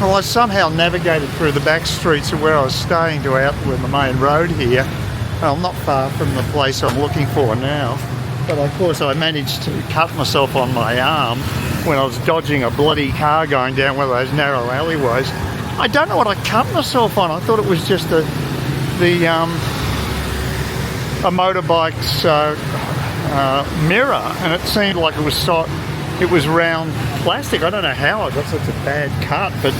Well, I somehow navigated through the back streets of where I was staying to out with the main road here. Well, not far from the place I'm looking for now. But of course I managed to cut myself on my arm when I was dodging a bloody car going down one of those narrow alleyways. I don't know what I cut myself on. I thought it was just a motorbike's mirror, and it seemed like it was round plastic. I don't know how I got such a bad cut, but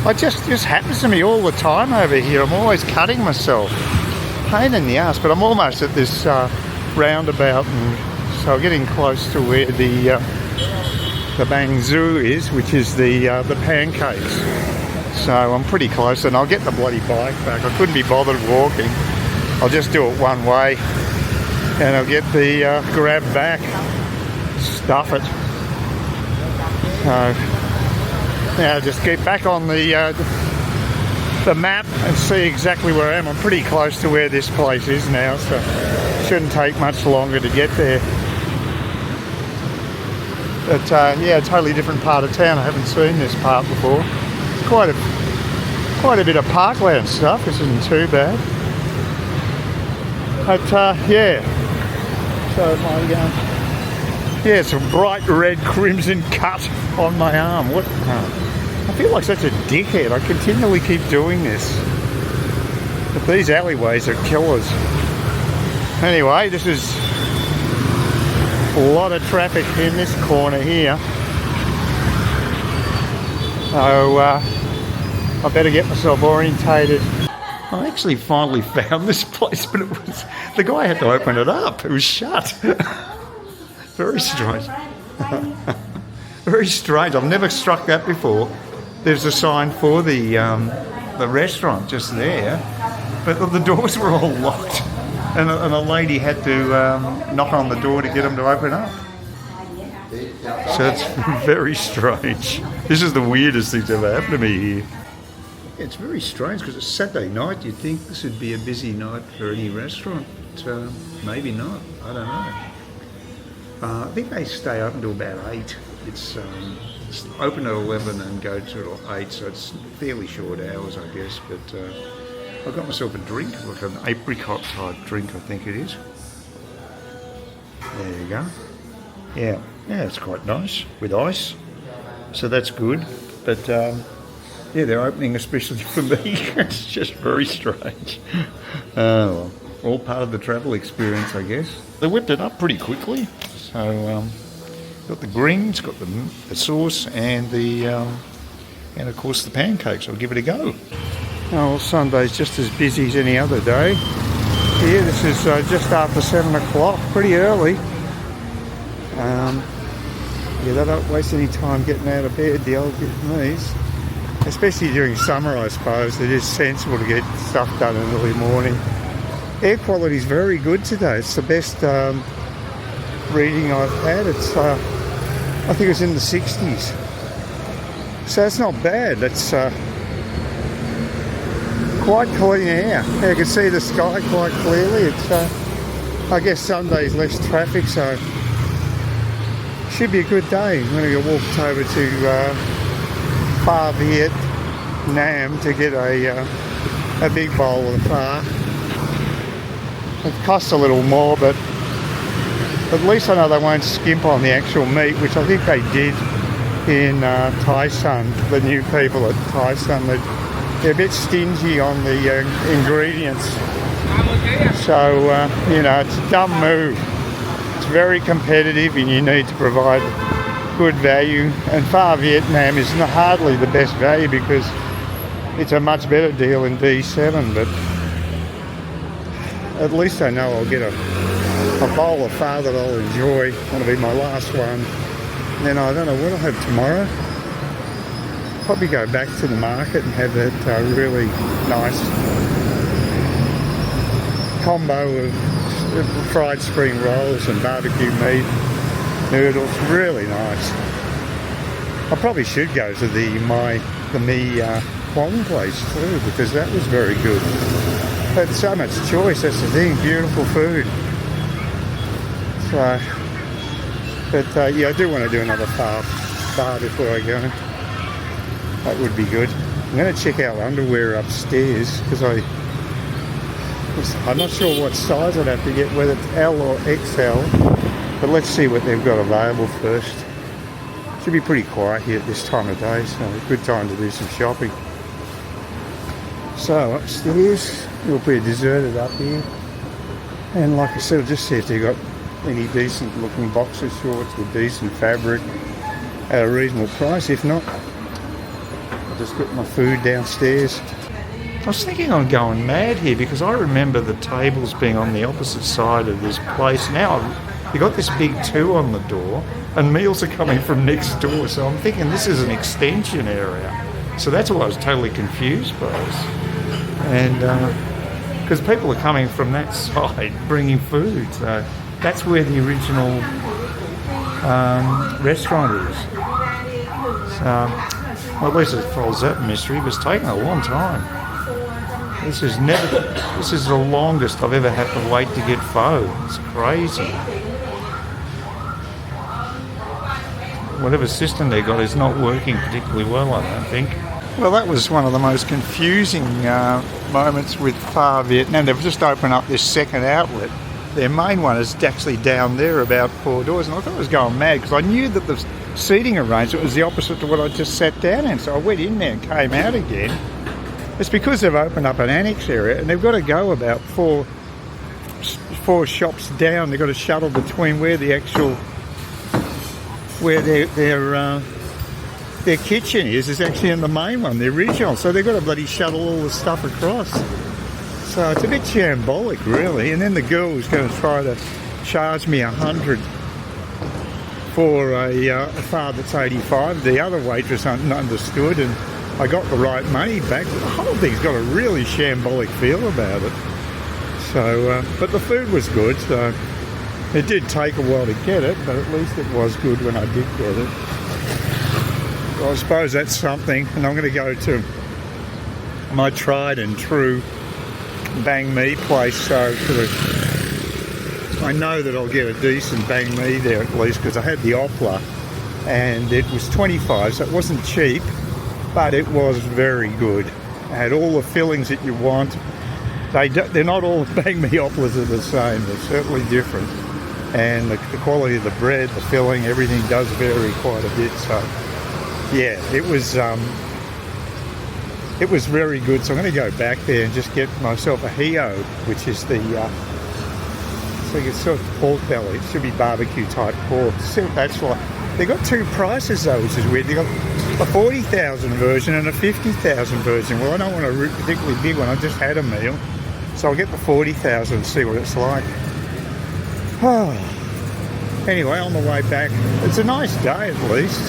it just happens to me all the time over here. I'm always cutting myself. Pain in the ass, but I'm almost at this roundabout, and so getting close to where the Banh Xeo is, which is the pancakes. So I'm pretty close, and I'll get the bloody bike back. I couldn't be bothered walking. I'll just do it one way, and I'll get the grab back, stuff it. So now just get back on the map and see exactly where I am. I'm pretty close to where this place is now, so it shouldn't take much longer to get there. But yeah, a totally different part of town. I haven't seen this part before. It's quite a bit of parkland stuff. This isn't too bad. But yeah, so yeah, it's a bright red crimson cut on my arm. What? I feel like such a dickhead. I continually keep doing this. But these alleyways are killers. Anyway, this is a lot of traffic in this corner here. So I better get myself orientated. I actually finally found this place, but the guy had to open it up. It was shut. Very strange. Very strange. I've never struck that before. There's a sign for the restaurant just there, but the doors were all locked, and a lady had to knock on the door to get them to open up. So it's very strange. This is the weirdest thing that's ever happened to me here. It's very strange because it's Saturday night. You'd think this would be a busy night for any restaurant. Maybe not. I don't know. I think they stay open till about 8. It's open at 11 and go till 8, so it's fairly short hours, I guess. But I got myself a drink, like an apricot type drink, I think it is. There you go. Yeah, it's quite nice with ice, so that's good. But yeah, they're opening especially for me. It's just very strange. Well, all part of the travel experience, I guess. They whipped it up pretty quickly, so got the greens, got the sauce, and and of course the pancakes. I'll give it a go. Oh, well, Sunday's just as busy as any other day. Here, this is just after 7 o'clock, pretty early. Yeah, they don't waste any time getting out of bed, the old Vietnamese. Especially during summer, I suppose. It is sensible to get stuff done in the early morning. Air quality is very good today. It's the best reading I've had. It's I think it's in the 60s. So it's not bad. It's quite clean air. You can see the sky quite clearly. It's I guess Sunday's less traffic, so should be a good day. I'm going to go walk over to Viet Nam to get a big bowl of pho. It costs a little more, but at least I know they won't skimp on the actual meat, which I think they did in Thailand. The new people at Thailand, they're a bit stingy on the ingredients. So, you know, it's a dumb move. It's very competitive and you need to provide good value. And Pho Vietnam is hardly the best value because it's a much better deal in D7, but at least I know I'll get a bowl of pho that I'll enjoy. That'll be my last one. And then I don't know what I'll have tomorrow. Probably go back to the market and have that really nice combo of fried spring rolls and barbecue meat, noodles. Really nice. I probably should go to the Mi Quang place too, because that was very good. But so much choice, that's the thing, beautiful food. So, but yeah, I do want to do another pho before I go. That would be good. I'm going to check our underwear upstairs because I'm not sure what size I'd have to get, whether it's L or XL. But let's see what they've got available first. Should be pretty quiet here at this time of day, so a good time to do some shopping. So upstairs, it'll be deserted up here. And like I said, I'll just see if they've got any decent looking boxer shorts with decent fabric at a reasonable price. If not, I'll just get my food downstairs. I was thinking I'm going mad here because I remember the tables being on the opposite side of this place. Now you've got this big 2 on the door and meals are coming from next door. So I'm thinking this is an extension area. So that's why I was totally confused by this. And because people are coming from that side bringing food. So that's where the original restaurant is. So, well, at least as far as that mystery, it was taking a long time. This is the longest I've ever had to wait to get pho. It's crazy. Whatever system they got is not working particularly well, I don't think. Well, that was one of the most confusing moments with Pho Vietnam. They've just opened up this second outlet. Their main one is actually down there about 4 doors, and I thought I was going mad because I knew that the seating arrangement was the opposite to what I just sat down in. So I went in there and came out again. It's because they've opened up an annex area and they've got to go about four shops down. They've got a shuttle between where the actual, where their kitchen is actually in the main one, the original. So they've got to bloody shuttle all the stuff across. So it's a bit shambolic, really. And then the girl was going to try to charge me $100 for a pho that's 85. The other waitress understood, and I got the right money back. The whole thing's got a really shambolic feel about it. So, but the food was good. So it did take a while to get it, but at least it was good when I did get it. Well, I suppose that's something. And I'm going to go to my tried and true banh mi place, so I know that I'll get a decent banh mi there at least, because I had the opera and it was 25, so it wasn't cheap, but it was very good. It had all the fillings that you want. They're not all banh mi operas are the same, they're certainly different, and the quality of the bread, the filling, everything does vary quite a bit. So yeah, it was very good, so I'm going to go back there and just get myself a heo, which is the, so it's sort of pork belly. It should be barbecue type pork. See what that's like. They've got 2 prices though, which is weird. They've got a 40,000 version and a 50,000 version. Well, I don't want a particularly big one. I just had a meal, so I'll get the 40,000 and see what it's like. Anyway, on the way back, it's a nice day at least,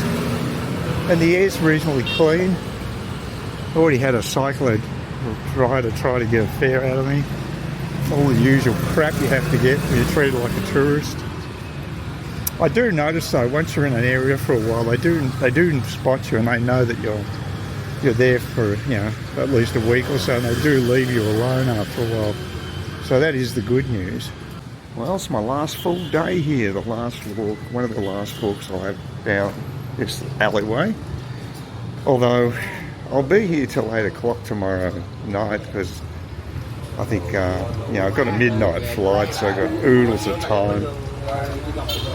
and the air's reasonably clean. I already had a cycler try to get a fare out of me. All the usual crap you have to get when you're treated like a tourist. I do notice though, once you're in an area for a while, they do spot you and they know that you're there for, you know, at least a week or so, and they do leave you alone after a while. So that is the good news. Well, it's my last full day here. The last walk, one of the last walks I'll have down this alleyway. Although I'll be here till 8 o'clock tomorrow night because I think, you know, I've got a midnight flight, so I've got oodles of time.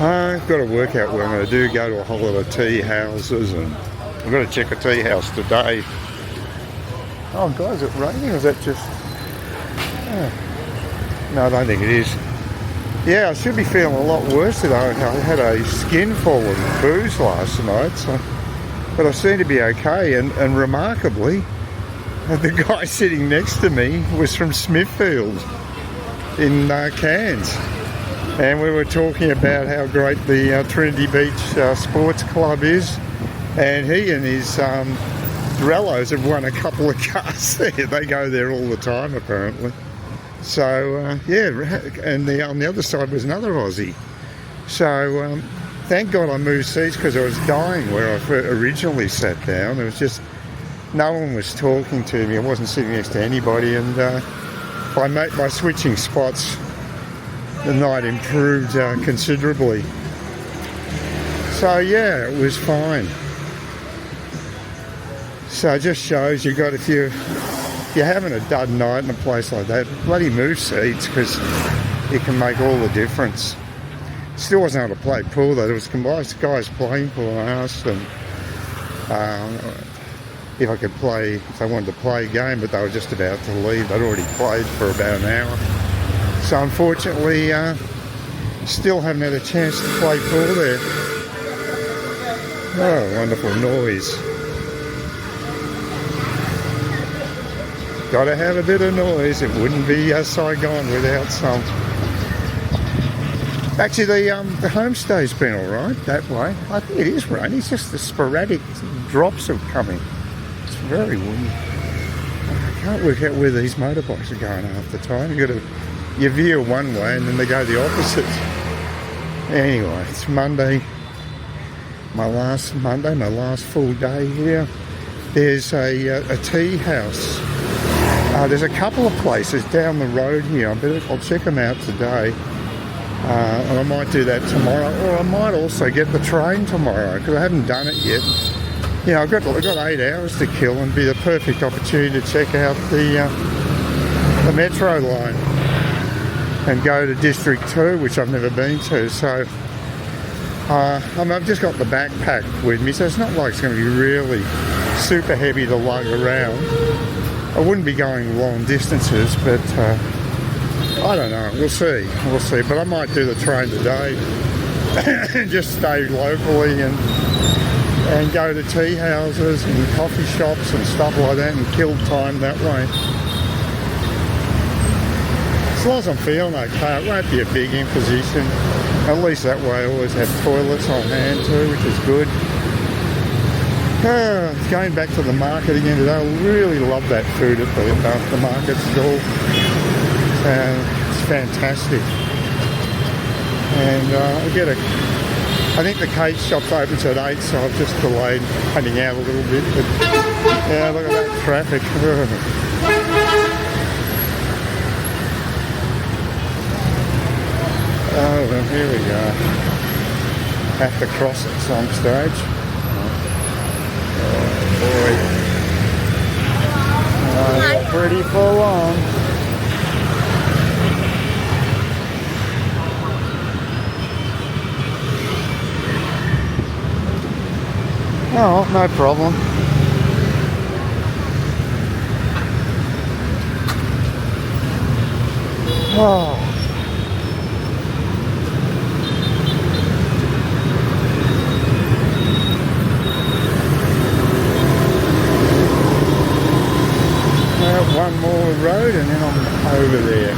I've got to work out what I'm going to do, go to a whole lot of tea houses, and I've got to check a tea house today. Oh, guys, is it raining or is that just... No, I don't think it is. Yeah, I should be feeling a lot worse today. I had a skin full of booze last night, so... But I seem to be okay, and remarkably, the guy sitting next to me was from Smithfield in Cairns. And we were talking about how great the Trinity Beach Sports Club is. And he and his Rellos have won a couple of cars there. They go there all the time, apparently. So, yeah, and on the other side was another Aussie. So, thank God I moved seats because I was dying where I originally sat down. It was just, no one was talking to me. I wasn't sitting next to anybody, and by switching spots, the night improved considerably. So yeah, it was fine. So it just shows you got, if you're having a dud night in a place like that, bloody move seats, because it can make all the difference. Still wasn't able to play pool though. There was guys playing pool, and I asked them if I could play, if they wanted to play a game, but they were just about to leave. They'd already played for about an hour. So unfortunately, still haven't had a chance to play pool there. Oh, wonderful noise. Got to have a bit of noise. It wouldn't be Saigon without some. Actually, the homestay's been all right that way. I think it is rain. It's just the sporadic drops are coming. It's very windy. I can't work out where these motorbikes are going half the time. You veer one way and then they go the opposite. Anyway, it's Monday. My last full day here. There's a tea house. There's a couple of places down the road here. I'll check them out today. And I might do that tomorrow, or I might also get the train tomorrow, because I haven't done it yet. You know, I've got 8 hours to kill, and be the perfect opportunity to check out the metro line and go to District 2, which I've never been to. So I've just got the backpack with me, so it's not like it's going to be really super heavy to lug around. I wouldn't be going long distances, but I don't know. We'll see. But I might do the train today and just stay locally and go to tea houses and coffee shops and stuff like that and kill time that way. As long as I'm feeling okay, it won't be a big imposition. At least that way I always have toilets on hand too, which is good. Going back to the market again today, I really love that food at the market stall. It's fantastic. And I think the cake shop's open at 8, so I've just delayed heading out a little bit. But yeah, look at that traffic. Oh, well, here we go. Have to cross at some stage. Oh, boy. Oh, pretty full on. Oh, no problem. Oh. One more road and then I'm over there.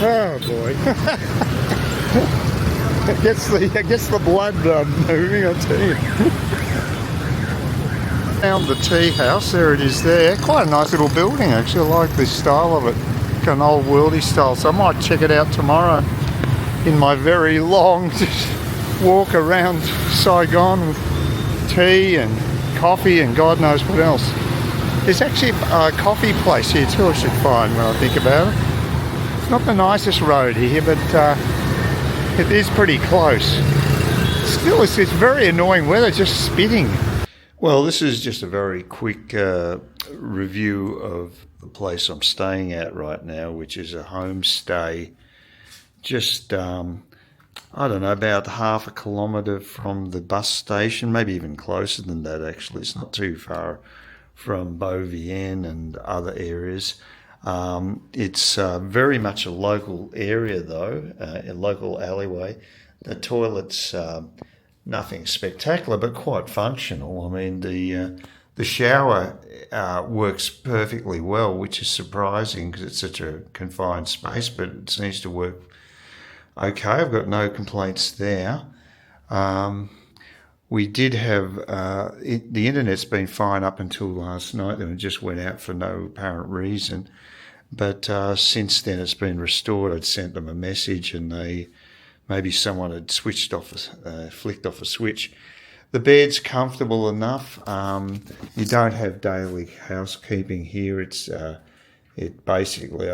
Oh boy. It gets the blood moving, I tell you. Found the tea house, there it is there. Quite a nice little building actually, I like the style of it. An old worldy style, so I might check it out tomorrow in my very long walk around Saigon with tea and coffee and God knows what else. There's actually a coffee place here too I should find when I think about it. Not the nicest road here, but it is pretty close. Still, it's very annoying weather, just spitting. Well, this is just a very quick review of the place I'm staying at right now, which is a homestay. Just, I don't know, about half a kilometre from the bus station, maybe even closer than that actually. It's not too far from Viet and other areas. It's very much a local area though, a local alleyway. The toilet's nothing spectacular, but quite functional. I mean, the shower works perfectly well, which is surprising because it's such a confined space, but it seems to work okay. I've got no complaints there. we did have, the internet's been fine up until last night, then it just went out for no apparent reason. But since then it's been restored. I'd sent them a message and maybe someone had flicked off a switch. The bed's comfortable enough. You don't have daily housekeeping here. It basically,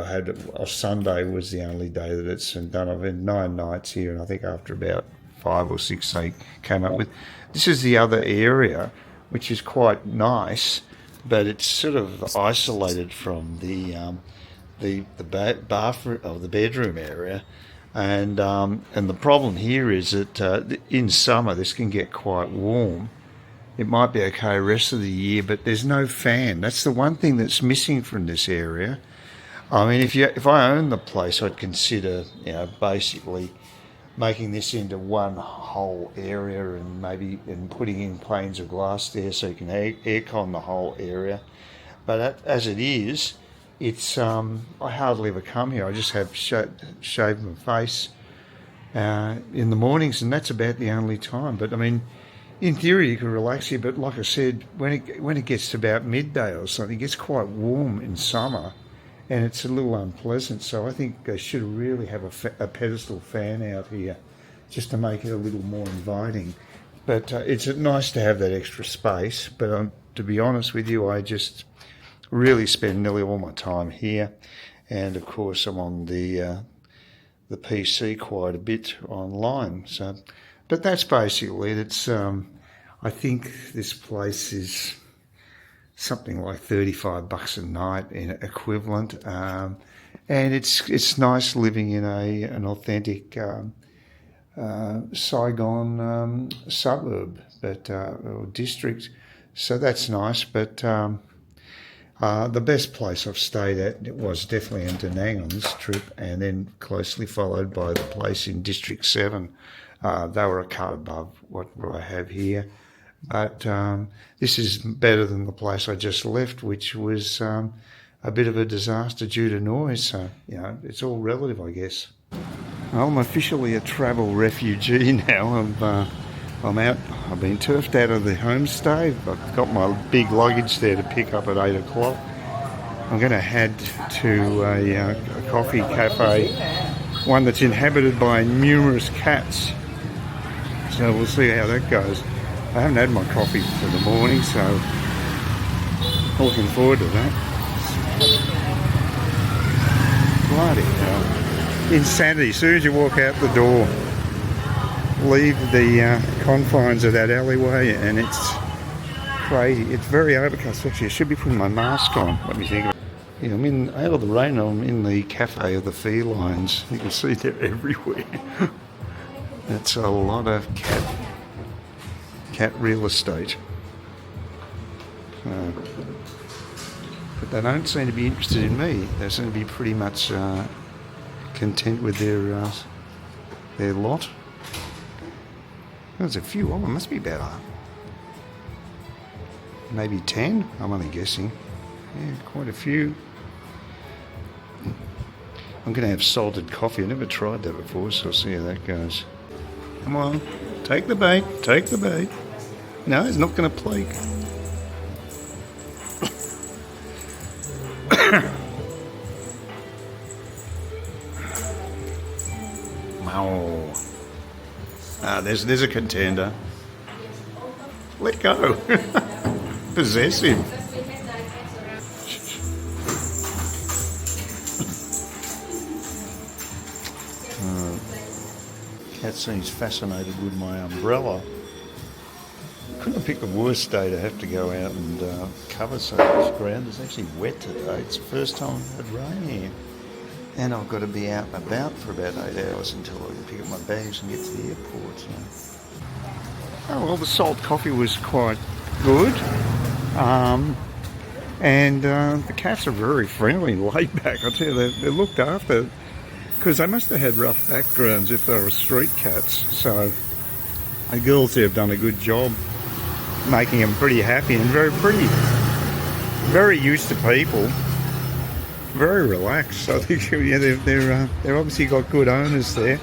Sunday was the only day that it's done. I've had 9 nights here, and I think after about 5 or 6 they came up with. This is the other area, which is quite nice, but it's sort of isolated from the bathroom or the bedroom area. And the problem here is that in summer this can get quite warm. It might be okay the rest of the year, but there's no fan. That's the one thing that's missing from this area. I mean, if I owned the place, I'd consider, basically making this into one whole area and putting in panes of glass there so you can aircon the whole area. But as it is, it's I hardly ever come here. I just have shave my face in the mornings, and that's about the only time. But I mean, in theory, you can relax here. But like I said, when it gets to about midday or something, it gets quite warm in summer, and it's a little unpleasant. So I think they should really have a pedestal fan out here, just to make it a little more inviting. But it's nice to have that extra space. But to be honest with you, I just really spend nearly all my time here, and of course I'm on the PC quite a bit online. So, but that's basically it. It's I think this place is something like $35 a night in equivalent, and it's nice living in an authentic Saigon suburb, or district. So that's nice, but. The best place I've stayed at was definitely in Da Nang on this trip, and then closely followed by the place in District 7. They were a cut above what I have here. But this is better than the place I just left, which was a bit of a disaster due to noise. So, it's all relative, I guess. Well, I'm officially a travel refugee now. I'm out. I've been turfed out of the homestay. I've got my big luggage there to pick up at 8 o'clock. I'm going to head to a coffee cafe, one that's inhabited by numerous cats. So we'll see how that goes. I haven't had my coffee for the morning, so looking forward to that. Bloody hell. Insanity. As soon as you walk out the door, leave the confines of that alleyway, and it's crazy. It's very overcast. Actually, I should be putting my mask on. Let me think of it. Yeah, I'm in, out of the rain, I'm in the cafe of the felines. You can see they're everywhere. That's a lot of cat real estate. But they don't seem to be interested in me. They seem to be pretty much content with their lot. There's a few of them. Must be about maybe 10. I'm only guessing. Yeah, quite a few. I'm going to have salted coffee. I've never tried that before, so I'll see how that goes. Come on, take the bait. Take the bait. No, it's not going to plague. Wow. There's a contender. Let go. Possessive. Cat seems fascinated with my umbrella. Couldn't have picked the worst day to have to go out and cover so much ground. It's actually wet today. It's the first time I've had rain here. And I've got to be out and about for about 8 hours until I can pick up my bags and get to the airport. So. Oh, well, the salt coffee was quite good. And the cats are very friendly and laid back. I tell you, they're looked after. Because they must have had rough backgrounds if they were street cats. So the girls there have done a good job making them pretty happy and very used to people. Very relaxed. So they're obviously got good owners there,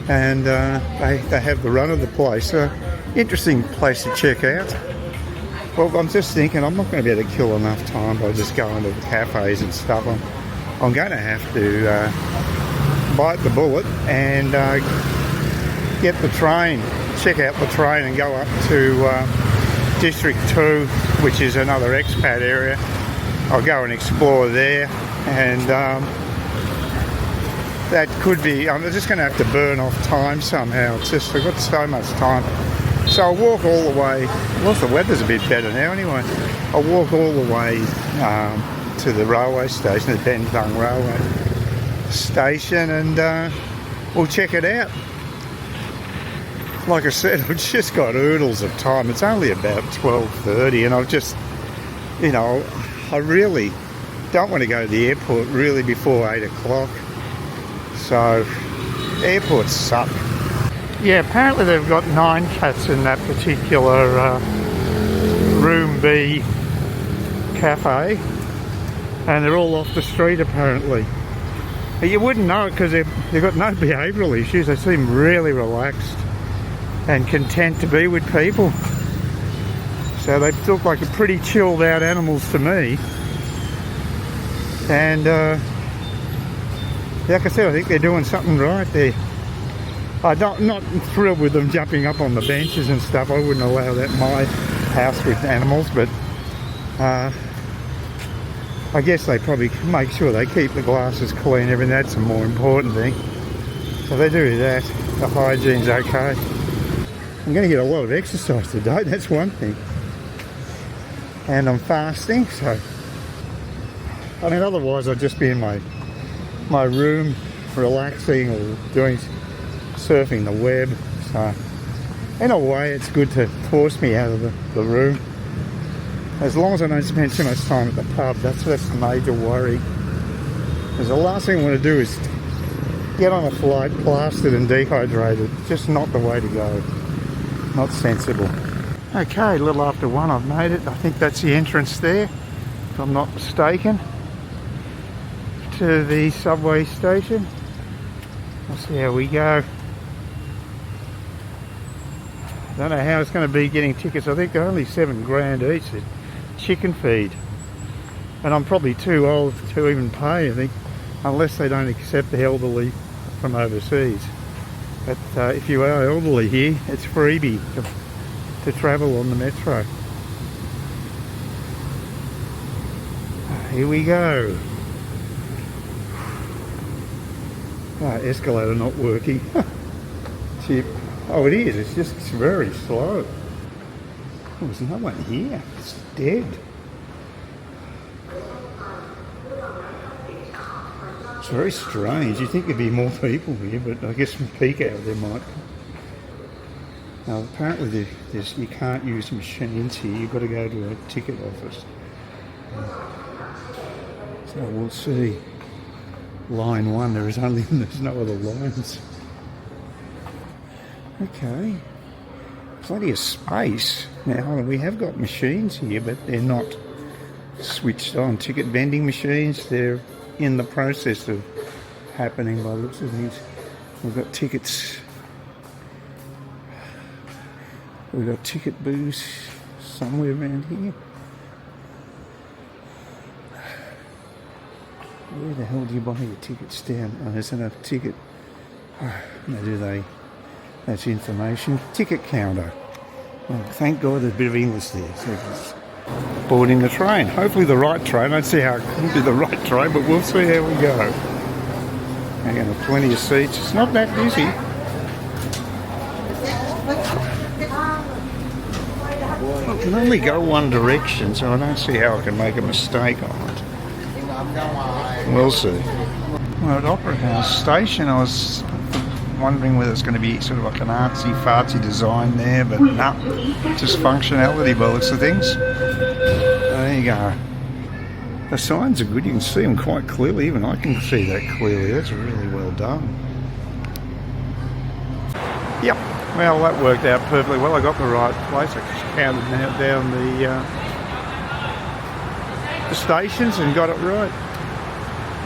and they have the run of the place. So interesting place to check out. Well, I'm just thinking I'm not going to be able to kill enough time by just going to the cafes and stuff. I'm going to have to bite the bullet and get the train, check out the train and go up to District 2, which is another expat area. I'll go and explore there, and that could be, I'm just going to have to burn off time somehow. It's just, I've got so much time. So I'll walk all the way, well, the weather's a bit better now anyway. I'll walk all the way to the railway station, the Ben Thang railway station, and we'll check it out. Like I said, I've just got oodles of time. It's only about 12:30, and I've just, you know, I really don't want to go to the airport really before 8 o'clock. So, airports suck. Yeah, apparently they've got 9 cats in that particular Room B cafe, and they're all off the street apparently. But you wouldn't know it because they've got no behavioural issues. They seem really relaxed and content to be with people. So they look like a pretty chilled out animals to me. And like I said, I think they're doing something right there. I'm not thrilled with them jumping up on the benches and stuff. I wouldn't allow that in my house with animals, but I guess they probably make sure they keep the glasses clean. Everything, that's a more important thing. So they do that. The hygiene's okay. I'm going to get a lot of exercise today, that's one thing. And I'm fasting, so I mean, otherwise I'd just be in my room relaxing or doing surfing the web. So in a way it's good to force me out of the room, as long as I don't spend too much time at the pub. That's the major worry, because the last thing I want to do is get on a flight plastered and dehydrated. Just not the way to go, not sensible. Okay, a little after 1 I've made it. I think that's the entrance there, if I'm not mistaken, to the subway station. Let's see how we go. Don't know how it's going to be getting tickets. I think they're only $7 each. It's chicken feed, and I'm probably too old to even pay, I think, unless they don't accept the elderly from overseas. But if you are elderly here, it's freebie to travel on the metro. Here we go. Escalator not working. Chip. Oh, it is. It's just very slow. Oh, there's no one here. It's dead. It's very strange. You'd think there'd be more people here, but I guess from peak hour there might be. Now, apparently you can't use machines here. You've got to go to a ticket office. So we'll see. Line 1, there's no other lines. Okay, plenty of space. Now we have got machines here, but they're not switched on. Ticket vending machines, they're in the process of happening by the looks of things. We've got tickets. We've got ticket booths somewhere around here. Where the hell do you buy your tickets down? Oh, there's enough ticket. Now do they? That's information. Ticket counter. Oh, thank God there's a bit of English there. So it's boarding the train. Hopefully the right train. I don't see how it could be the right train, but we'll see how we go. Again, plenty of seats. It's not that busy. I can only go one direction, so I don't see how I can make a mistake on it. We'll see. Well, at Opera House Station, I was wondering whether it's going to be sort of like an artsy-fartsy design there, but no, just functionality by the looks of things. There you go. The signs are good, you can see them quite clearly, even I can see that clearly. That's really well done. Yep, well that worked out perfectly well. I got the right place. I counted down the stations and got it right.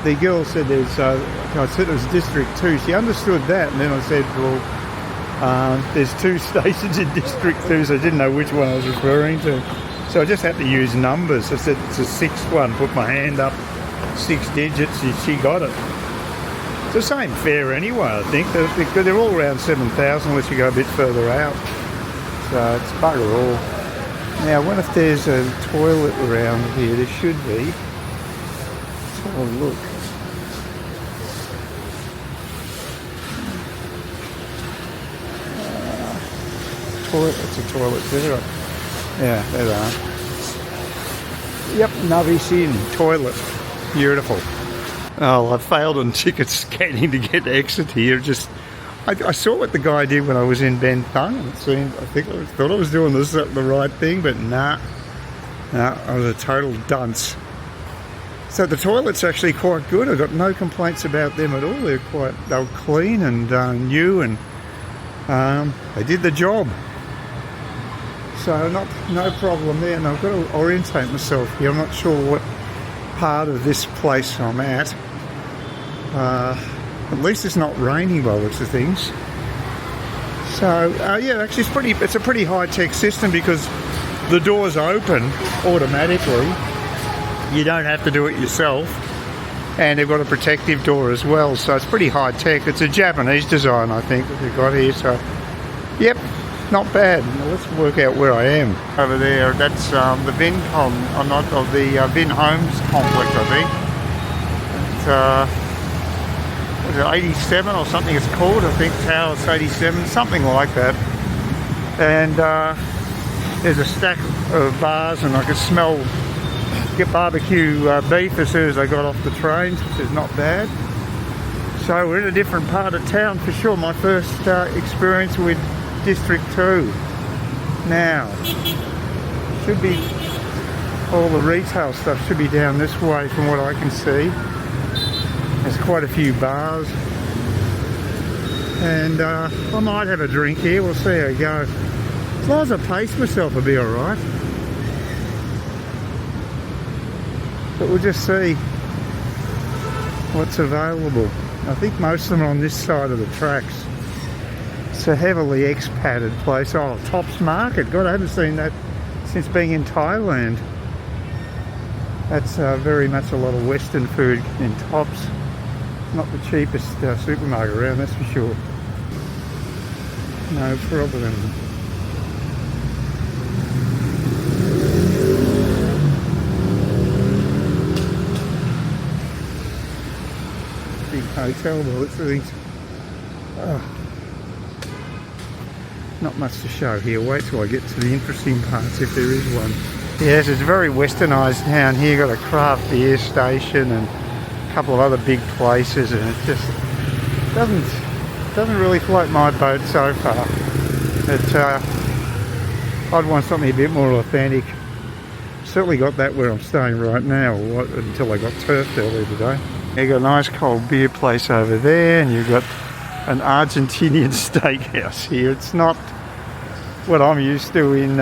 The girl said I said it was District 2. She understood that, and then I said, well, There's 2 stations in District 2, so I didn't know which one I was referring to. So I just had to use numbers. I said it's a 6th one, put my hand up, 6 digits, and she got it. It's the same fare anyway, I think. They're all around 7,000 unless you go a bit further out. So it's bugger all. Now, what if there's a toilet around here? There should be. Let's have a look. It's a toilet there. Yeah, there they are. Yep, Navi's in. Toilet. Beautiful. Oh, I failed on ticket scanning to get exit here. I saw what the guy did when I was in Ben Thang. I thought I was doing the right thing, but nah, I was a total dunce. So the toilet's actually quite good. I've got no complaints about them at all. They were clean and new, and they did the job. So no problem there. And I've got to orientate myself here. I'm not sure what part of this place I'm at. At least it's not raining by the looks of things. So yeah, actually it's a pretty high-tech system because the doors open automatically. You don't have to do it yourself, and they've got a protective door as well. So it's pretty high-tech. It's a Japanese design, I think, that they've got here. So yep. Not bad. Now let's work out where I am. Over there, that's the Vin Homes complex, I think. It's, was it 87 or something it's called? I think Towers 87, something like that. And there's a stack of bars, and I could get barbecue beef as soon as I got off the train, which is not bad. So we're in a different part of town for sure. My first experience with District 2. Now, should be all the retail stuff should be down this way from what I can see. There's quite a few bars, and I might have a drink here. We'll see how it goes. As long as I pace myself, I'll be all right. But we'll just see what's available. I think most of them are on this side of the tracks. It's a heavily expatted place. Oh, Tops Market. God, I haven't seen that since being in Thailand. That's very much a lot of Western food in Tops. Not the cheapest supermarket around, that's for sure. No problem. Big hotel, well, it's things. Oh. Not much to show here. Wait till I get to the interesting parts, if there is one. Yes, it's a very westernised town here. Got a craft beer station and a couple of other big places, and it just doesn't really float my boat so far. But I'd want something a bit more authentic. Certainly got that where I'm staying right now, until I got turfed earlier today. You got a nice cold beer place over there, and you've got an Argentinian steakhouse here. It's not what I'm used to in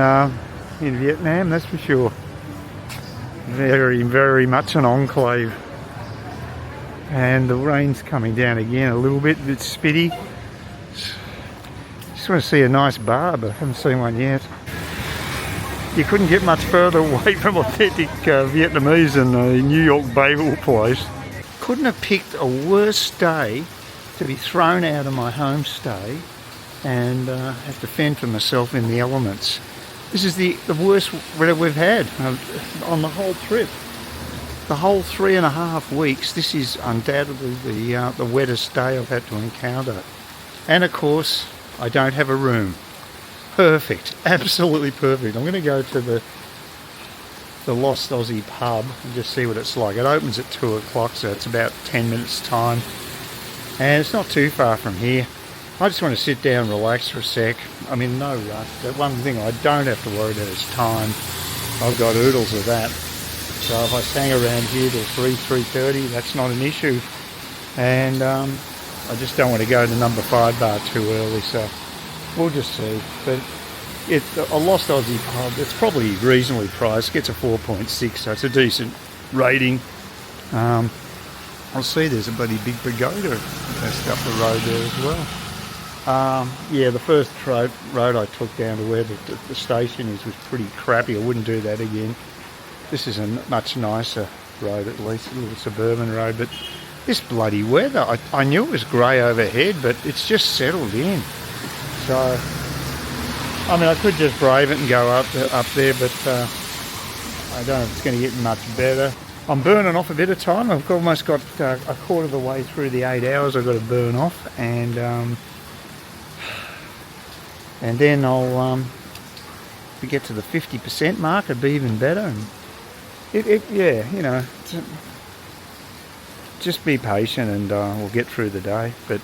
Vietnam, that's for sure. Very, very much an enclave. And the rain's coming down again a little bit spitty. Just want to see a nice bar, but I haven't seen one yet. You couldn't get much further away from authentic Vietnamese than the New York bagel place. Couldn't have picked a worse day to be thrown out of my homestay and have to fend for myself in the elements. This is the worst weather we've had on the whole trip. The whole 3.5 weeks, this is undoubtedly the wettest day I've had to encounter. And of course, I don't have a room. Perfect, absolutely perfect. I'm going to go to the Lost Aussie pub and just see what it's like. It opens at 2 o'clock, so it's about 10 minutes time. And it's not too far from here. I just want to sit down and relax for a sec. I'm in no rush. The one thing I don't have to worry about is time. I've got oodles of that. So if I hang around here till 3:30, that's not an issue. And I just don't want to go to number 5 bar too early, so we'll just see. But it's a Lost Aussie pub. It's probably reasonably priced. Gets a 4.6, so it's a decent rating. I'll see there's a bloody big pagoda just up the road there as well. Yeah, the first road I took down to where the station is was pretty crappy. I wouldn't do that again. This is a much nicer road, at least a little suburban road, but this bloody weather, I knew it was grey overhead, but it's just settled in. So, I mean, I could just brave it and go up there, but I don't know if it's going to get much better. I'm burning off a bit of time. I've almost got a quarter of the way through the 8 hours I've got to burn off, and then I'll, if we get to the 50% mark, it'd be even better. And yeah, you know, just be patient and we'll get through the day. But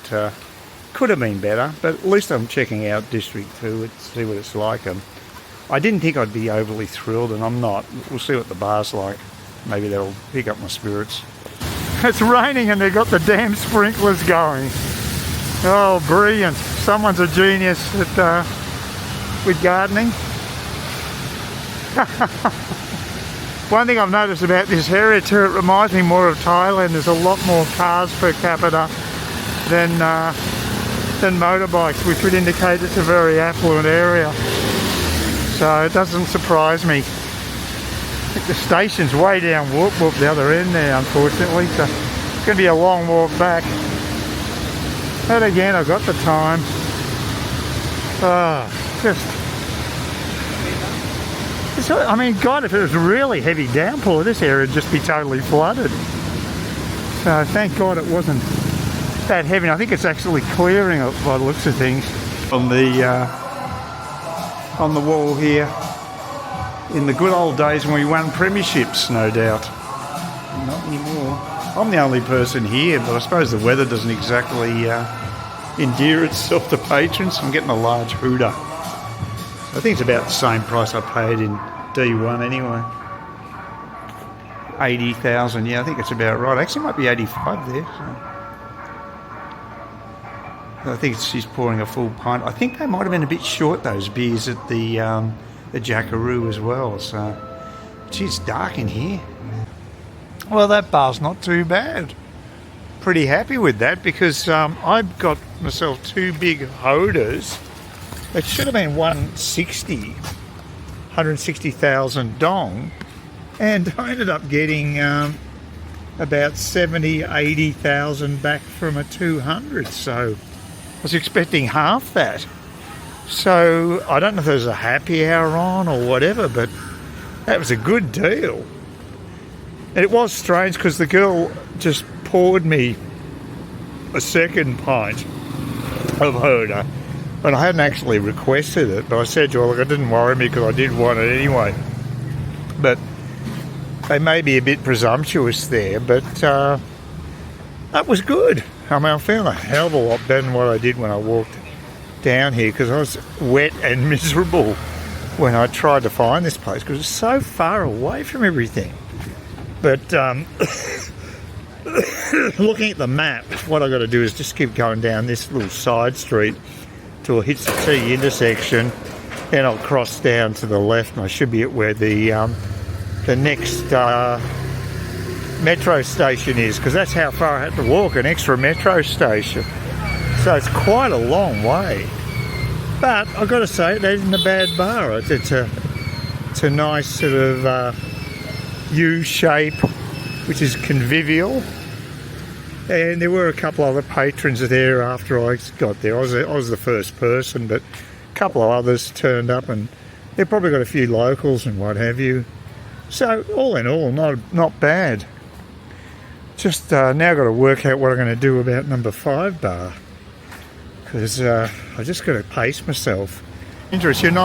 could have been better, but at least I'm checking out District 2 to see what it's like. I didn't think I'd be overly thrilled, and I'm not. We'll see what the bar's like. Maybe that'll pick up my spirits. It's raining and they've got the damn sprinklers going. Oh, brilliant. Someone's a genius at, with gardening. One thing I've noticed about this area too, it reminds me more of Thailand. There's a lot more cars per capita than motorbikes, which would indicate it's a very affluent area. So it doesn't surprise me. I think the station's way down whoop the other end there, unfortunately, so it's going to be a long walk back. But again, I've got the time. I mean, God, if it was a really heavy downpour, this area would just be totally flooded. So thank God it wasn't that heavy. I think it's actually clearing it by the looks of things. On the wall here, in the good old days when we won premierships, no doubt. Not anymore. I'm the only person here, but I suppose the weather doesn't exactly endear itself to patrons. I'm getting a large Huda. I think it's about the same price I paid in D1 anyway. 80,000, yeah, I think it's about right. Actually, it might be 85 there. So I think she's pouring a full pint. I think they might have been a bit short, those beers at the Jackaroo as well. So, geez, it's dark in here. Well, that bar's not too bad. Pretty happy with that because I've got myself two big Hudas. It should have been 160,000 dong, and I ended up getting about 80,000 back from a 200. So I was expecting half that. So I don't know if there's a happy hour on or whatever, but that was a good deal. And it was strange because the girl just poured me a second pint of Huda, and I hadn't actually requested it, but I said to her, look, it didn't worry me because I did want it anyway. But they may be a bit presumptuous there, but that was good. I mean, I found a hell of a lot better than what I did when I walked down here, because I was wet and miserable when I tried to find this place because it's so far away from everything. But looking at the map, what I've got to do is just keep going down this little side street till it hits the T intersection, then I'll cross down to the left and I should be at where the next metro station is, because that's how far I had to walk, an extra metro station. So it's quite a long way. But I've got to say, it isn't a bad bar. It's a nice sort of U shape, which is convivial. And there were a couple other patrons there after I got there. I was the first person, but a couple of others turned up, and they've probably got a few locals and what have you. So all in all, not bad. Just now I've got to work out what I'm going to do about number 5 bar, because I just got to pace myself. Interesting,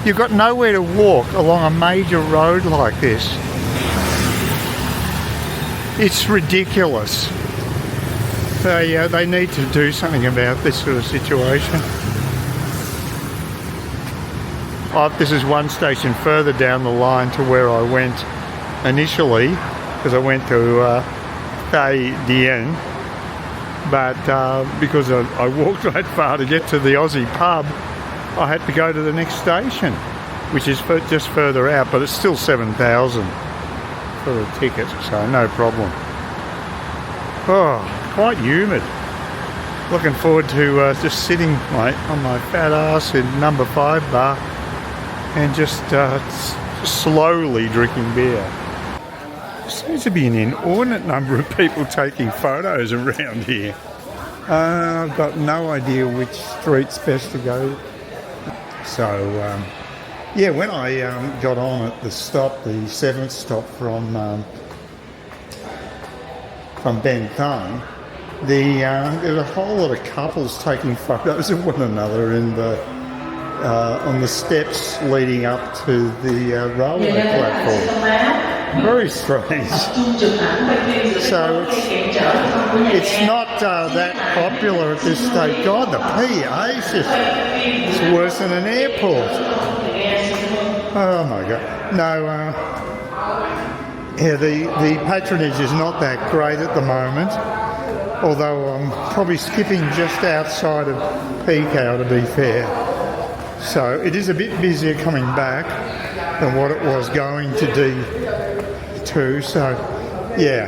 you've got nowhere to walk along a major road like this. It's ridiculous. They need to do something about this sort of situation. This is one station further down the line to where I went initially, because I went to Tay Dien, but because I walked that far to get to the Aussie pub, I had to go to the next station, which is just further out, but it's still 7,000 for the ticket, so no problem. Oh, quite humid. Looking forward to just sitting on my fat ass in number 5 bar and just slowly drinking beer. There seems to be an inordinate number of people taking photos around here. I've got no idea which street's best to go. So, yeah, when I got on at the stop, the 7th stop from Ben Thanh, there was a whole lot of couples taking photos of one another in on the steps leading up to the railway platform. Very strange. So it's not that popular at this stage. God, the PA is it's worse than an airport. Oh my God. No, yeah, the patronage is not that great at the moment. Although I'm probably skipping just outside of peak hour, to be fair. So it is a bit busier coming back than what it was going to D2. So, yeah,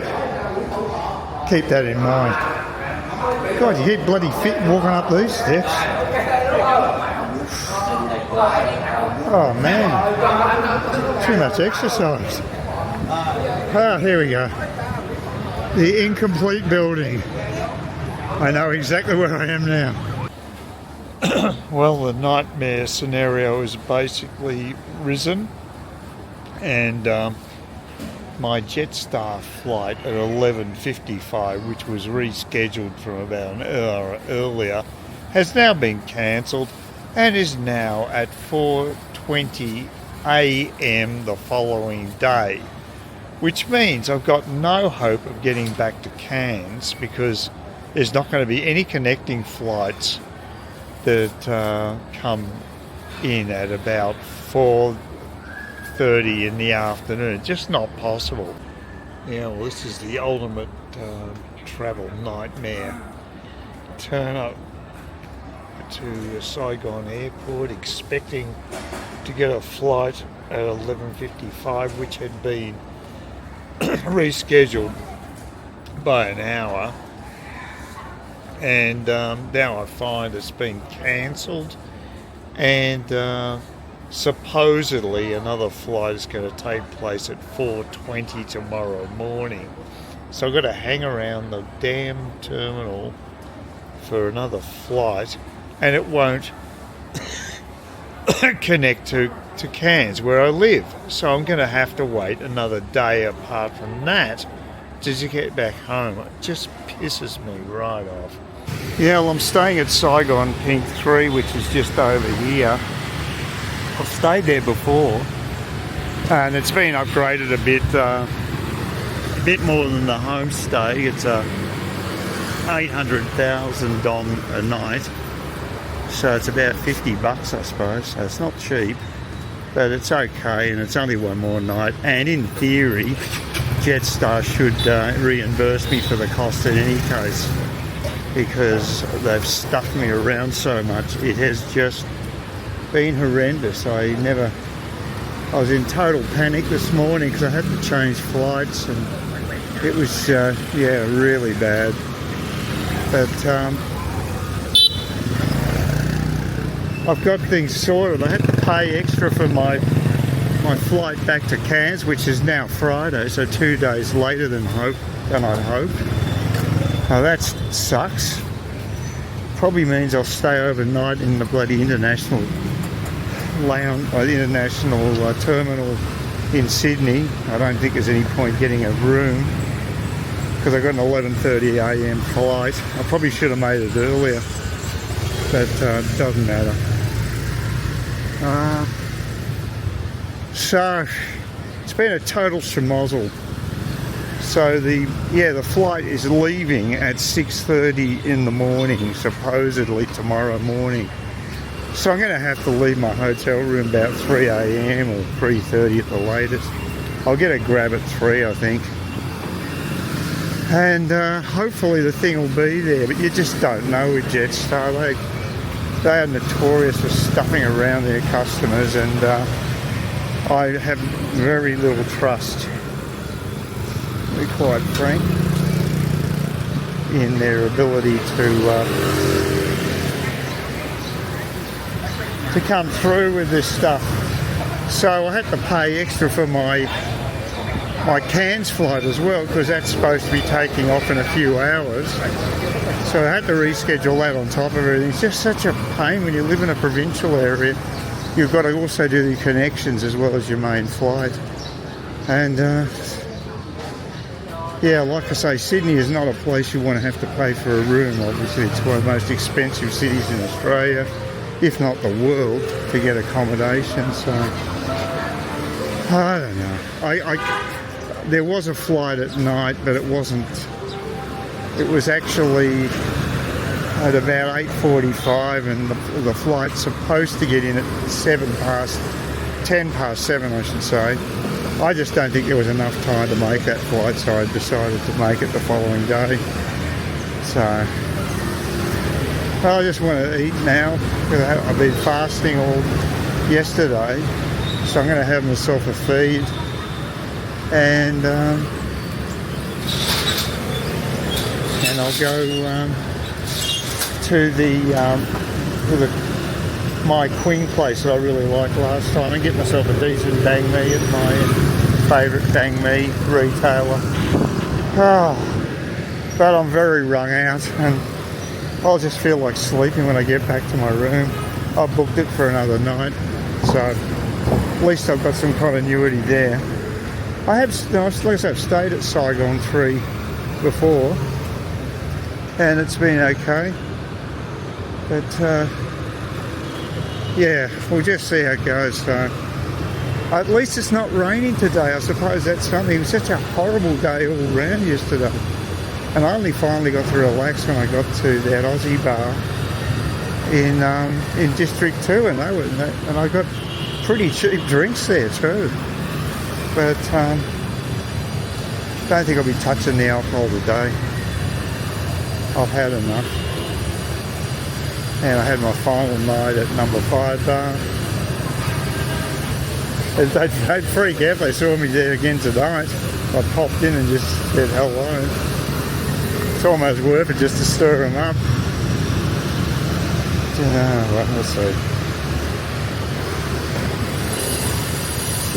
keep that in mind. God, you get bloody fit walking up these steps. Oh, man. Too much exercise. Ah, here we go. The incomplete building. I know exactly where I am now. Well, the nightmare scenario has basically risen, and my Jetstar flight at 11:55, which was rescheduled from about an hour earlier, has now been cancelled and is now at 4:20 a.m. the following day, which means I've got no hope of getting back to Cairns because there's not going to be any connecting flights that come in at about 4:30 in the afternoon. Just not possible. Yeah, well, this is the ultimate travel nightmare. Turn up to Saigon airport expecting to get a flight at 11:55, which had been rescheduled by an hour, and now I find it's been cancelled, and supposedly another flight is going to take place at 4:20 tomorrow morning. So I've got to hang around the damn terminal for another flight, and it won't connect to Cairns where I live. So I'm going to have to wait another day apart from that to get back home. It just pisses me right off. Yeah, well, I'm staying at Saigon Pink 3, which is just over here. I've stayed there before, and it's been upgraded a bit more than the Homestay. It's 800,000 dong a night, so it's about $50, I suppose. So it's not cheap, but it's okay, and it's only one more night. And in theory, Jetstar should reimburse me for the cost in any case, because they've stuffed me around so much. It has just been horrendous. I was in total panic this morning because I had to change flights, and it was yeah, really bad. But I've got things sorted. I had to pay extra for my flight back to Cairns, which is now Friday, so 2 days later than I'd hoped. Now that sucks. Probably means I'll stay overnight in the bloody international lounge, or the international terminal in Sydney. I don't think there's any point getting a room because I got an 11:30 a.m. flight. I probably should have made it earlier, but it doesn't matter. So it's been a total schmozzle. So the flight is leaving at 6:30 in the morning, supposedly tomorrow morning. So I'm going to have to leave my hotel room about 3 a.m. or 3:30 at the latest. I'll get a grab at 3, I think. And hopefully the thing will be there, but you just don't know with Jetstar. They are notorious for stuffing around their customers, and I have very little trust, to be quite frank. in their ability to come through with this stuff. So I had to pay extra for my Cairns flight as well, because that's supposed to be taking off in a few hours. So I had to reschedule that on top of everything. It's just such a pain when you live in a provincial area. You've got to also do the connections as well as your main flight. And yeah, like I say, Sydney is not a place you want to have to pay for a room. Obviously, it's one of the most expensive cities in Australia, if not the world, to get accommodation. So I don't know. There was a flight at night, but it wasn't. It was actually at about 8:45, and the flight's supposed to get in at 10 past 7, I should say. I just don't think there was enough time to make that flight, so I decided to make it the following day. So I just want to eat now. I've been fasting all yesterday, so I'm going to have myself a feed, and I'll go to my Queen place that I really liked last time and get myself a decent banh mi at my favourite banh mi retailer. Oh, but I'm very wrung out, and I'll just feel like sleeping when I get back to my room. I've booked it for another night, so at least I've got some continuity there. Like I said, I've stayed at Saigon 3 before, and it's been okay. But yeah, we'll just see how it goes. So at least it's not raining today. I suppose that's something. It was such a horrible day all round yesterday, and I only finally got to relax when I got to that Aussie bar in District 2, and I got pretty cheap drinks there too. But don't think I'll be touching the alcohol today. I've had enough. And I had my final night at number 5 bar. They'd freak out. They saw me there again tonight. I popped in and just said hello. It's almost worth it just to stir them up. Right, we'll see.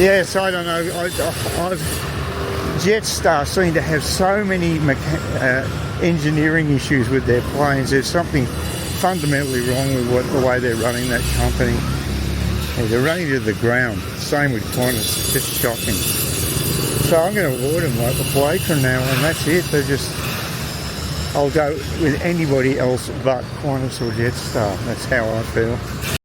Yes, I don't know. Jetstar seem to have so many engineering issues with their planes. There's something fundamentally wrong with the way they're running that company. Yeah, they're running to the ground. Same with Qantas. It's just shocking. So I'm going to avoid them like the plague from now on. That's it. I'll go with anybody else but Qantas or Jetstar. That's how I feel.